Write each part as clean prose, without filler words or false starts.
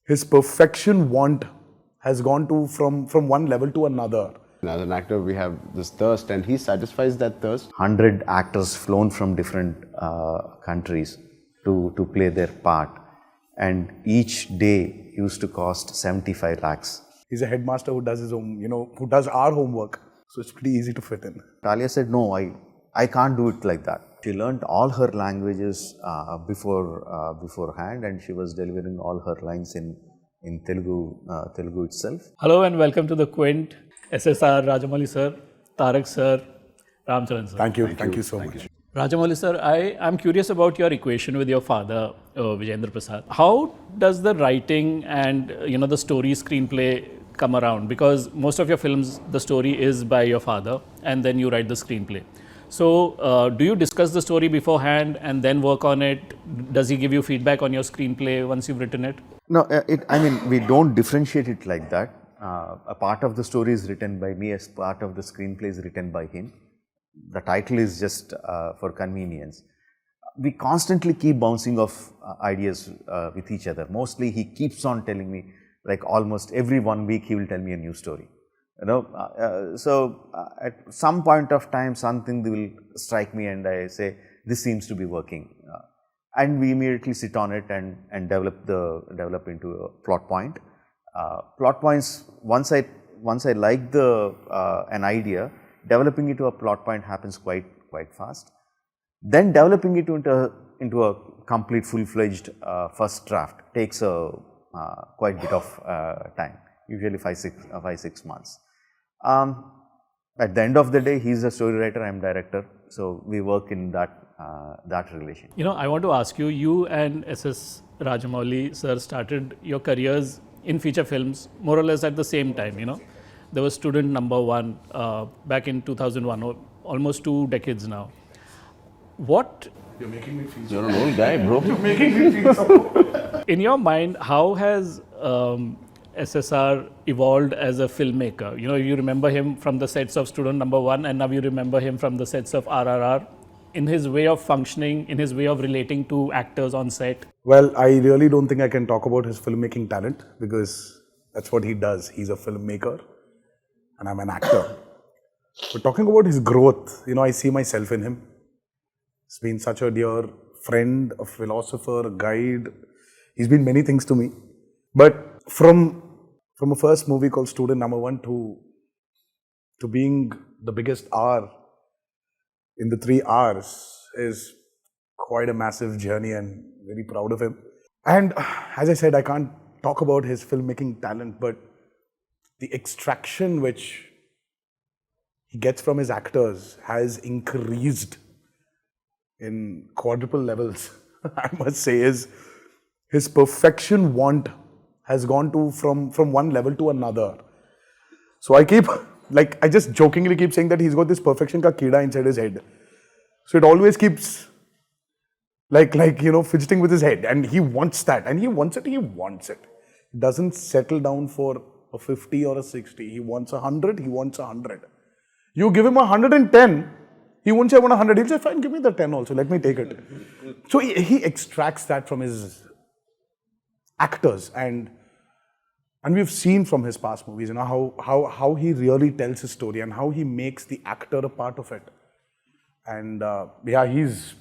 his perfection want has gone to from one level to another. As an actor, we have this thirst, and he satisfies that thirst. 100 actors flown from different countries to play their part, and each day used to cost 75 lakhs. He's a headmaster who does his own, who does our homework. So it's pretty easy to fit in. Talia said, no, I can't do it like that. She learned all her languages beforehand, and she was delivering all her lines in Telugu itself. Hello and welcome to the Quint. SSR, Rajamouli sir, Tarak sir, Ram Charan sir. Thank you so much. Rajamouli sir, I'm curious about your equation with your father, Vijayendra Prasad. How does the writing and the story screenplay come around? Because most of your films, the story is by your father, and then you write the screenplay. So, do you discuss the story beforehand and then work on it? Does he give you feedback on your screenplay once you've written it? No, we don't differentiate it like that. A part of the story is written by me, as part of the screenplay is written by him. The title is just for convenience. We constantly keep bouncing off ideas with each other. Mostly he keeps on telling me, like almost every 1 week he will tell me a new story. So at some point of time something will strike me and I say, this seems to be working. And we immediately sit on it and develop into a plot point. Plot points, once I like an idea, developing it to a plot point happens quite fast. Then developing it into a complete full-fledged first draft takes quite a bit of time, usually 5-6 months. At the end of the day, he's a story writer, I'm director, so we work in that relation. I want to ask you, you and SS Rajamouli sir started your careers in feature films more or less at the same time, There was Student Number 1 back in 2001, almost 2 decades now. What? You're making me feel You're an old guy, bro. You're making me feel so. In your mind, how has SSR evolved as a filmmaker? You remember him from the sets of Student Number 1 and now you remember him from the sets of RRR. In his way of functioning, in his way of relating to actors on set? Well, I really don't think I can talk about his filmmaking talent because that's what he does. He's a filmmaker and I'm an actor. But talking about his growth, I see myself in him. He's been such a dear friend, a philosopher, a guide. He's been many things to me. But from a first movie called Student Number 1 to being the biggest R in the 3 R's is quite a massive journey and very proud of him. And as I said, I can't talk about his filmmaking talent, but the extraction which he gets from his actors has increased in quadruple levels. I must say his perfection want has gone to from one level to another. So I just jokingly keep saying that he's got this perfection ka keeda inside his head. So it always keeps fidgeting with his head, and he wants that, and he wants it. He doesn't settle down for a 50 or a 60. He wants 100. He wants 100. You give him 110, he won't say I want 100. He'll say, fine, give me the 10 also. Let me take it. So he extracts that from his actors, and we've seen from his past movies, how he really tells his story and how he makes the actor a part of it. And he's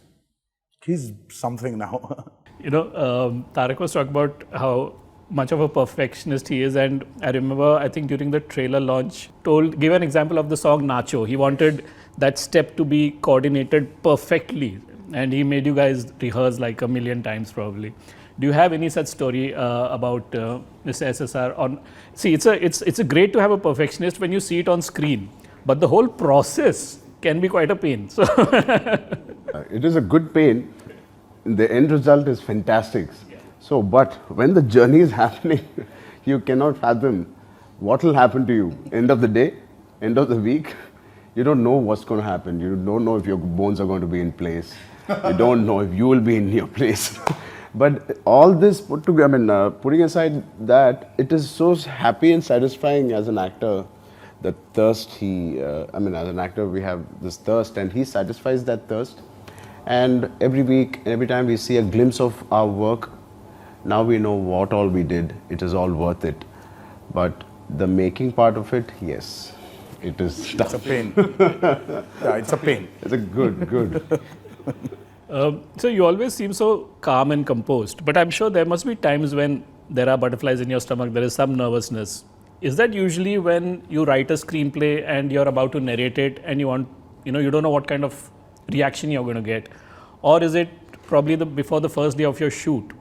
something now. Tarak was talking about how much of a perfectionist he is, and I remember, I think during the trailer launch, gave an example of the song Nacho. He wanted that step to be coordinated perfectly, and he made you guys rehearse like a million times probably. Do you have any such story about Mr. SSR? It's a great to have a perfectionist when you see it on screen, but the whole process can be quite a pain. So It is a good pain. The end result is fantastic. So, but when the journey is happening, you cannot fathom what will happen to you. End of the day, end of the week, you don't know what's going to happen. You don't know if your bones are going to be in place. You don't know if you will be in your place. But all this put together, putting aside that, it is so happy and satisfying as an actor. The thirst as an actor, we have this thirst, and he satisfies that thirst. And every week, every time we see a glimpse of our work, Now we know what all we did. It is all worth it. But the making part of it, yes, it is It's a tough. pain. Yeah, it's a pain. It's a good. So you always seem so calm and composed, but I'm sure there must be times when there are butterflies in your stomach, there is some nervousness. Is that usually when you write a screenplay and you're about to narrate it and you want, you don't know what kind of reaction you're going to get? Or is it probably before the first day of your shoot?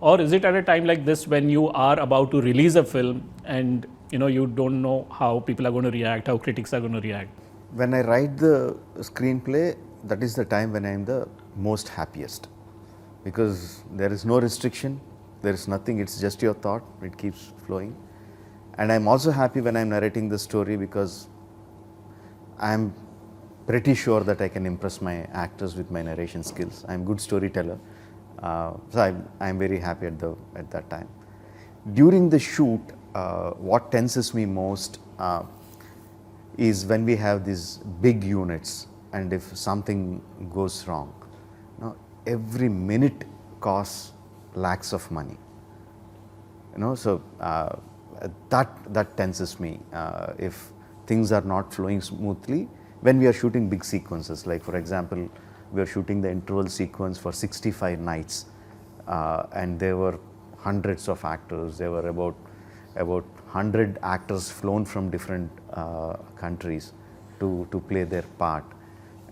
Or is it at a time like this when you are about to release a film and you don't know how people are going to react, how critics are going to react? When I write the screenplay, that is the time when I am the most happiest, because there is no restriction, there is nothing, it's just your thought, it keeps flowing. And I'm also happy when I'm narrating the story, because I'm pretty sure that I can impress my actors with my narration skills. I'm a good storyteller, so I'm very happy at that time. During the shoot, what tenses me most is when we have these big units, and if something goes wrong, every minute costs lakhs of money. So that tenses me if things are not flowing smoothly when we are shooting big sequences. Like, for example, we are shooting the interval sequence for 65 nights, and there were hundreds of actors. There were about 100 actors flown from different countries to play their part,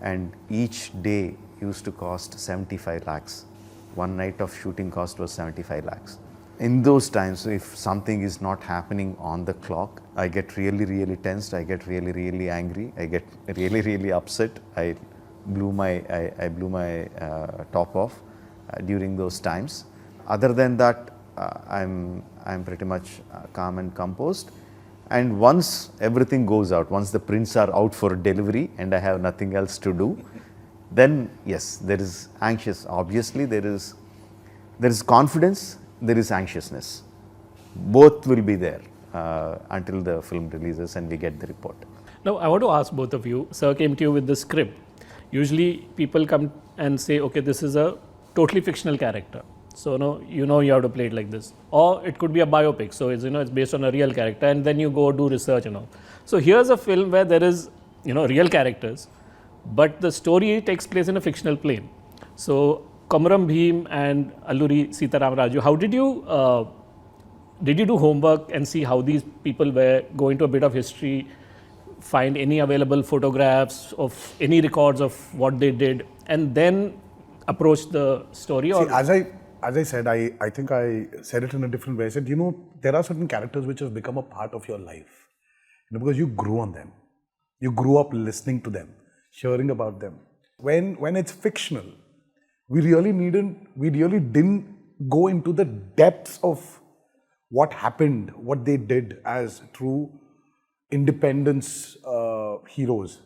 and each day used to cost 75 lakhs. One night of shooting cost was 75 lakhs. In those times, if something is not happening on the clock, I get really tensed, I get really angry, I get really upset. I blew my top off during those times. Other than that, I'm pretty much calm and composed. And once everything goes out, once the prints are out for delivery and I have nothing else to do, then yes, there is anxious. Obviously, there is confidence, there is anxiousness. Both will be there until the film releases and we get the report. Now, I want to ask both of you. Sir came to you with the script. Usually, people come and say, okay, this is a totally fictional character. So, you have to play it like this. Or it could be a biopic. So, it's based on a real character. And then you go do research and all. So, here's a film where there is, real characters. But the story takes place in a fictional plane. So, Komaram Bhim and Alluri Sitaram Raju, how did you do homework and see how these people were, go into a bit of history, find any available photographs of any records of what they did, and then approach the story? See, as I said, I think I said it in a different way. I said, there are certain characters which have become a part of your life, because you grew on them. You grew up listening to them, hearing about them. When it's fictional, we really didn't go into the depths of what happened, what they did as true independence heroes.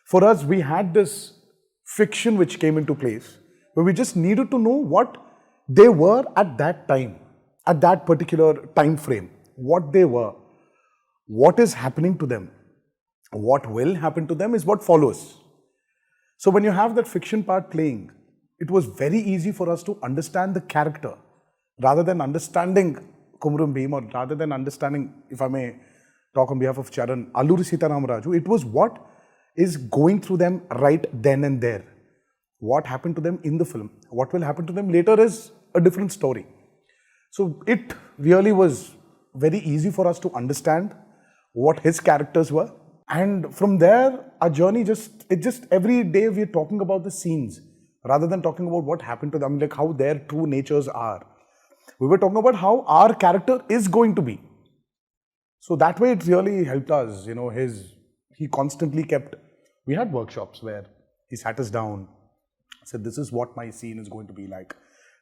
For us, we had this fiction which came into place, where we just needed to know what they were at that time, at that particular time frame, what they were, what is happening to them, what will happen to them is what follows. So when you have that fiction part playing, it was very easy for us to understand the character rather than understanding Komaram Bhim, or rather than understanding, if I may talk on behalf of Charan, Alluri Sitaram Raju. It was what is going through them right then and there. What happened to them in the film, what will happen to them later is a different story. So it really was very easy for us to understand what his characters were. And from there, our journey every day we're talking about the scenes rather than talking about what happened to them, like how their true natures are. We were talking about how our character is going to be. So that way it really helped us, he constantly we had workshops where he sat us down, said, this is what my scene is going to be like.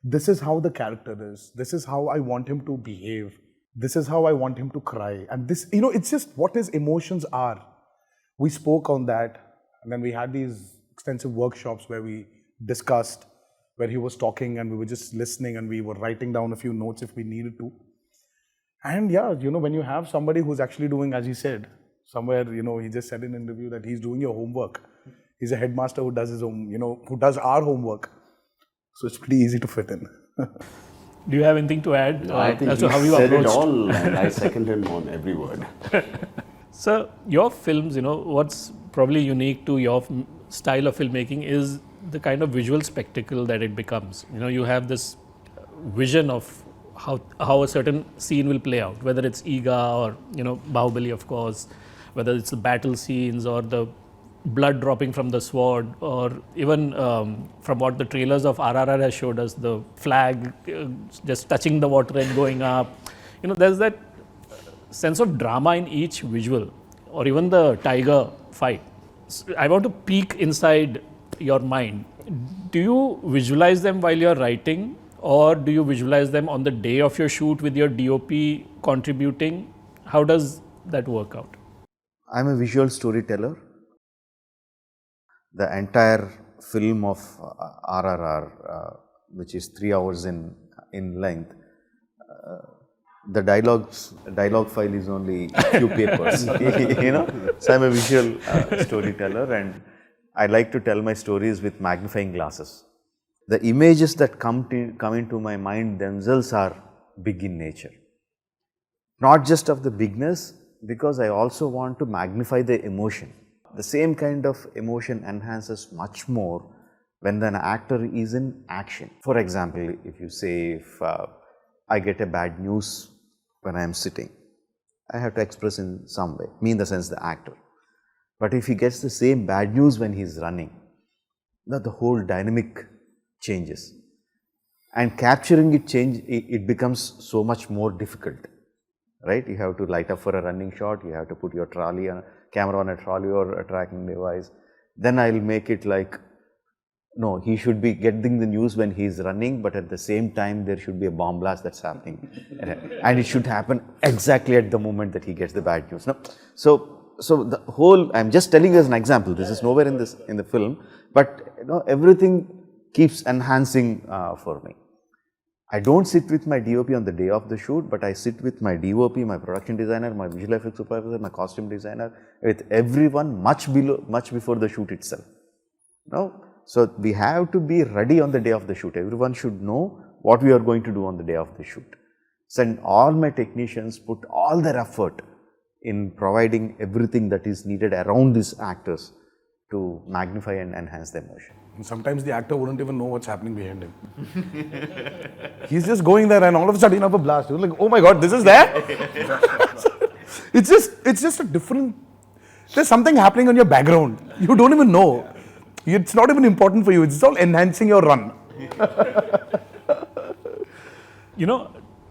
This is how the character is. This is how I want him to behave. This is how I want him to cry. And this, it's just what his emotions are. We spoke on that, and then we had these extensive workshops where we discussed, where he was talking and we were just listening and we were writing down a few notes if we needed to. And yeah, when you have somebody who's actually doing, as he said, somewhere, he just said in an interview that he's doing your homework. He's a headmaster who does his own, who does our homework. So it's pretty easy to fit in. Do you have anything to add I think as he to how you said it approached? all, and I second him on every word. So your films, what's probably unique to your style of filmmaking is the kind of visual spectacle that it becomes. You have this vision of how a certain scene will play out, whether it's Iga or Bahubali, of course, whether it's the battle scenes or the blood dropping from the sword, or even from what the trailers of RRR has showed us, the flag just touching the water and going up. There's that sense of drama in each visual, or even the tiger fight. I want to peek inside your mind. Do you visualize them while you're writing, or do you visualize them on the day of your shoot with your DOP contributing? How does that work out? I'm a visual storyteller. The entire film of RRR, which is 3 hours in length, the dialogue file is only few papers. So I'm a visual storyteller, and I like to tell my stories with magnifying glasses. The images that come into my mind themselves are big in nature. Not just of the bigness, because I also want to magnify the emotion. The same kind of emotion enhances much more when an actor is in action. For example, if you say, if I get a bad news when I am sitting, I have to express in some way, me in the sense the actor. But if he gets the same bad news when he is running, the whole dynamic changes. And capturing it becomes so much more difficult, right? You have to light up for a running shot, you have to put your camera on a trolley or a tracking device. Then I'll make it like, no, he should be getting the news when he is running, but at the same time there should be a bomb blast that's happening. And it should happen exactly at the moment that he gets the bad news. No? So the whole, I'm just telling you as an example, this is nowhere in the film, but everything keeps enhancing for me. I don't sit with my DOP on the day of the shoot, but I sit with my DOP, my production designer, my visual effects supervisor, my costume designer, with everyone much before the shoot itself. So we have to be ready on the day of the shoot. Everyone should know what we are going to do on the day of the shoot. So and all my technicians put all their effort in providing everything that is needed around these actors to magnify and enhance the emotion. And sometimes the actor wouldn't even know what's happening behind him. He's just going there and all of a sudden you have a blast. You're like, oh my God, this is there? It's just a different, there's something happening on your background. You don't even know. It's not even important for you. It's all enhancing your run.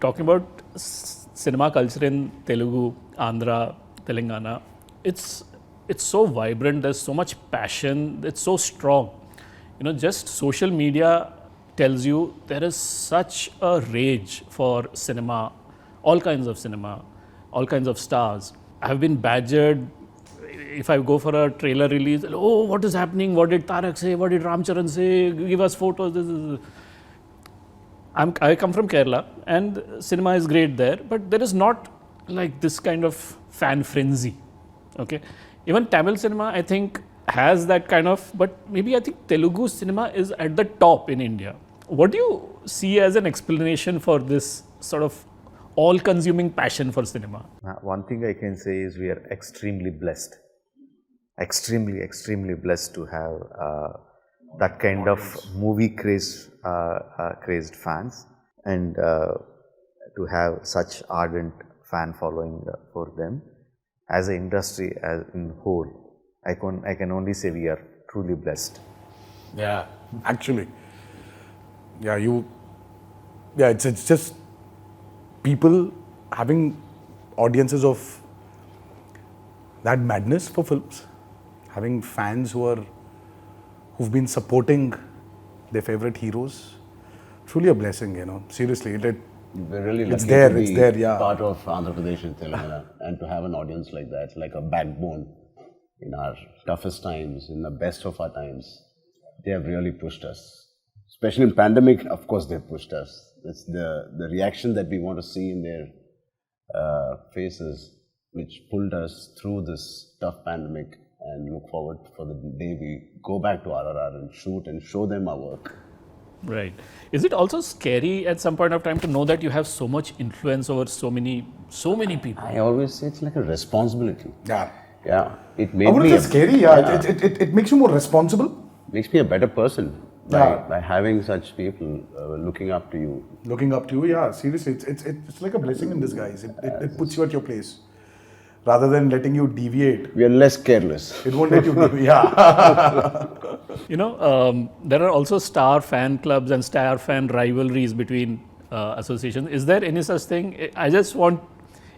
Talking about cinema culture in Telugu, Andhra, Telangana, it's so vibrant, there's so much passion, it's so strong. Just social media tells you there is such a rage for cinema, all kinds of cinema, all kinds of stars. I have been badgered if I go for a trailer release. Oh, what is happening? What did Tarak say? What did Ram Charan say? Give us photos. I come from Kerala, and cinema is great there, but there is not like this kind of fan frenzy. Okay, even Tamil cinema, I think, has that kind of, but maybe I think Telugu cinema is at the top in India. What do you see as an explanation for this sort of all-consuming passion for cinema? One thing I can say is we are extremely blessed. Extremely blessed to have that kind of movie crazed fans, and to have such ardent fan following for them. As an industry as in whole, I can only say we are truly blessed. Yeah, actually. It's just people having audiences of that madness for films, having fans who've been supporting their favorite heroes. Truly a blessing, seriously. We're really It's lucky there, to be it's there, yeah. part of Andhra Pradesh and Telangana, and to have an audience like that, like a backbone in our toughest times, in the best of our times. They have really pushed us. Especially in pandemic, of course they've pushed us. It's the reaction that we want to see in their faces which pulled us through this tough pandemic, and look forward for the day we go back to RRR and shoot and show them our work. Right. Is it also scary at some point of time to know that you have so much influence over so many people? I always say it's like a responsibility. Yeah. Yeah, it I made wouldn't me say scary, yeah. It makes you more responsible. makes me a better person Yeah. by having such people looking up to you. Looking up to you, yeah, seriously, it's like a blessing in disguise. It puts you at your place. Rather than letting you deviate, We are less careless. it won't let you deviate. Yeah. You know, there are also star fan clubs and star fan rivalries between associations. Is there any such thing? I just want,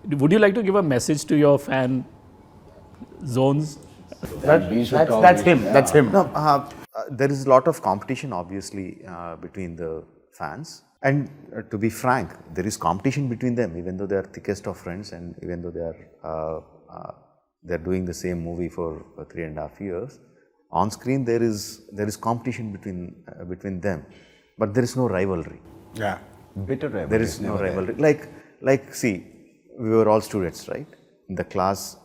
would you like to give a message to your fan zones? That's him. That's him. No, there is a lot of competition, obviously, between the fans. And to be frank, there is competition between them, even though they are thickest of friends, and even though they are doing the same movie for 3.5 years. On screen, there is competition between them, but there is no rivalry. Yeah. Bitter rivalry. There is no rivalry. Like, see, we were all students, right? In the class,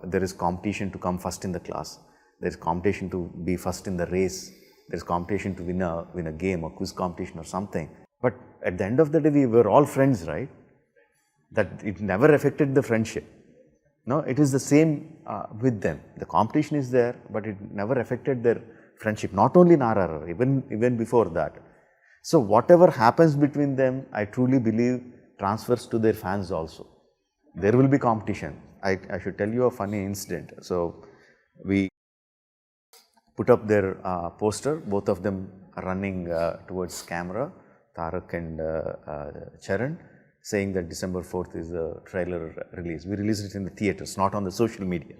there is competition to come first in the class. There is competition to be first in the race. There is competition to win a game or quiz competition or something. But at the end of the day, we were all friends, right? That it never affected the friendship. No, it is the same with them. The competition is there, but it never affected their friendship. Not only in RRR, even before that. So whatever happens between them, I truly believe transfers to their fans also. There will be competition. I should tell you a funny incident. So we put up their poster, both of them running towards camera, Tarak and Charan, saying that December 4th is the trailer release. We released it in the theaters, not on the social media.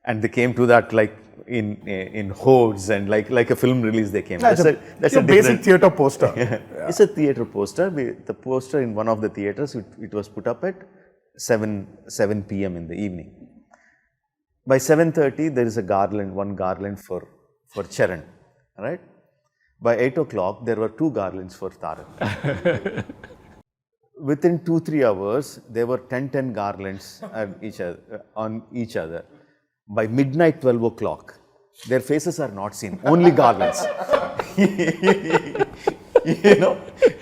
And they came to that like in hordes and like a film release they came. That's a basic theatre poster. It's a theatre poster. The poster in one of the theatres, it was put up at 7 p.m. in the evening. By 7:30, there is one garland for Charan, right? By 8 o'clock, there were 2 garlands for Tarak. Within 2-3 hours, there were 10 garlands on each other. By midnight, 12 o'clock, their faces are not seen, only garlands.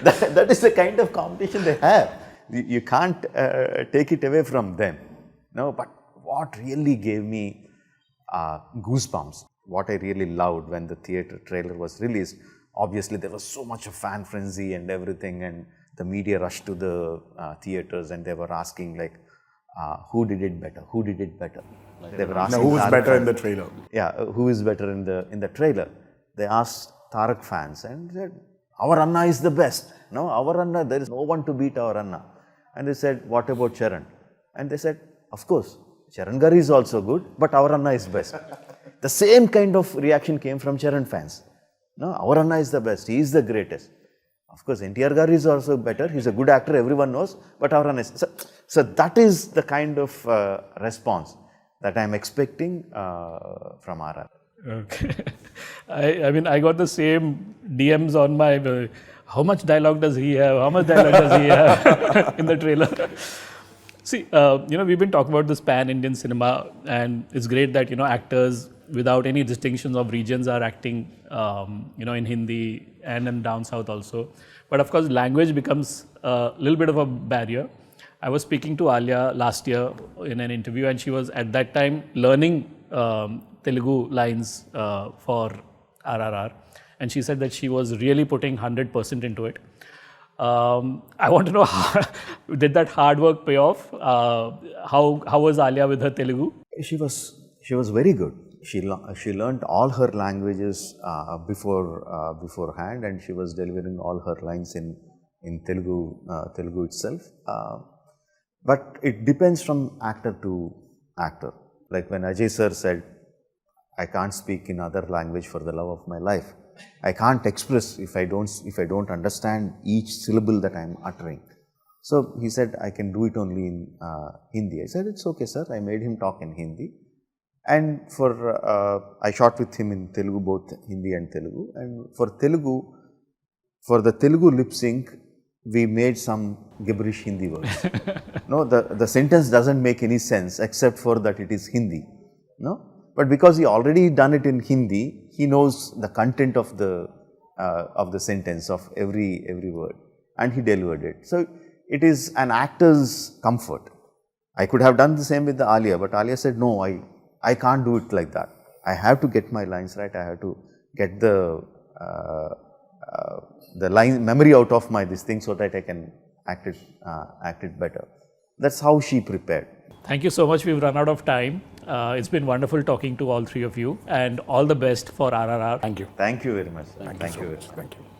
That is the kind of competition they have. You can't take it away from them. No, but what really gave me goosebumps, what I really loved when the theatre trailer was released, obviously there was so much of fan frenzy and everything, and the media rushed to the theatres and they were asking like, who did it better? Who did it better? They were asking Now, who's Tarak better fans. in the trailer? Yeah, who is better in the trailer? They asked Tarak fans and said, our Anna is the best. No, our Anna, there is no one to beat our Anna. And they said, what about Charan? And they said, of course, Charan Gari is also good, but our Anna is best. The same kind of reaction came from Charan fans. No, our Anna is the best, he is the greatest. Of course, NTR Gari is also better, he's a good actor, everyone knows, but our Anna is... So that is the kind of response that I am expecting from RRR. Okay. I mean, I got the same DMs on my, how much dialogue does he have? How much dialogue does he have in the trailer? See, we've been talking about this pan-Indian cinema, and it's great that, actors without any distinctions of regions are acting, in Hindi and in down south also. But of course, language becomes a little bit of a barrier. I was speaking to Alia last year in an interview, and she was at that time learning Telugu lines for RRR, and she said that she was really putting 100% into it. I want to know, did that hard work pay off? How was Alia with her Telugu? She was very good. She learned all her languages beforehand, and she was delivering all her lines in Telugu itself. But it depends from actor to actor. Like when Ajay sir said, I can't speak in other language for the love of my life. I can't express if I don't understand each syllable that I am uttering. So he said, I can do it only in Hindi. I said, it's okay, sir. I made him talk in Hindi. And I shot with him in Telugu, both Hindi and Telugu. And for the Telugu lip sync, we made some gibberish Hindi words. No, the sentence doesn't make any sense except for that it is Hindi. No? But because he already done it in Hindi, he knows the content of the sentence, of every word, and he delivered it. So it is an actor's comfort. I could have done the same with the Alia, but Alia said, no, I can't do it like that. I have to get my lines right. I have to get the line memory out of my this thing so that I can act it better. That's how she prepared. Thank you so much. We've run out of time. It's been wonderful talking to all three of you, and all the best for RRR. Thank you. Thank you very much. Thank you so much. Thank you.